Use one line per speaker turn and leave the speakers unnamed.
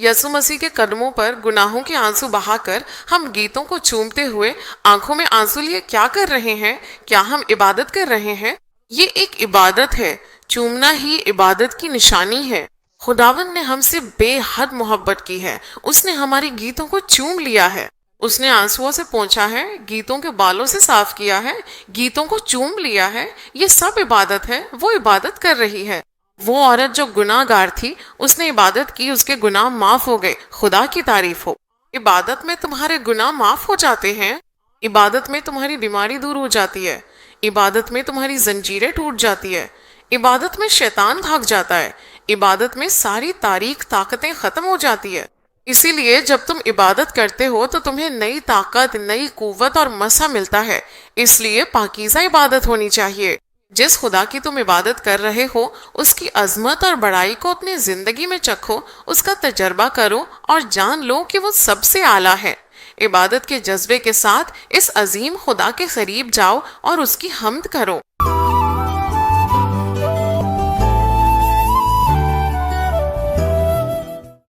यसु मसीह के कदमों पर गुनाहों के आंसू बहाकर हम गीतों को चूमते हुए आंखों में आंसू लिए क्या कर रहे हैं? क्या हम इबादत कर रहे हैं? ये एक इबादत है। चूमना ही इबादत की निशानी है। खुदावंद ने हमसे बेहद मोहब्बत की है। उसने हमारी गीतों को चूम लिया है। उसने आंसुओं से पोंछा है, गीतों के बालों से साफ किया है, गीतों को चूम लिया है। ये सब इबादत है। वो इबादत कर रही है। वो औरत जो गुनाहगार थी, उसने इबादत की, उसके गुनाह माफ हो गए। खुदा की तारीफ हो। इबादत में तुम्हारे गुनाह माफ हो जाते हैं। इबादत में तुम्हारी बीमारी दूर हो जाती है। इबादत में तुम्हारी जंजीरें टूट जाती है। इबादत में शैतान भाग जाता है। इबादत में सारी तारीख ताकतें खत्म हो जाती है। इसीलिए जब तुम इबादत करते हो तो तुम्हें नई ताकत, नई कुव्वत और मसा मिलता है। इसलिए पाकीज़ा इबादत होनी चाहिए। जिस खुदा की तुम इबादत कर रहे हो, उसकी अजमत और बड़ाई को अपनी जिंदगी में चखो, उसका तजर्बा करो और जान लो कि वो सबसे आला है। इबादत के जज्बे के साथ इस अजीम खुदा के करीब जाओ और उसकी हम्द करो।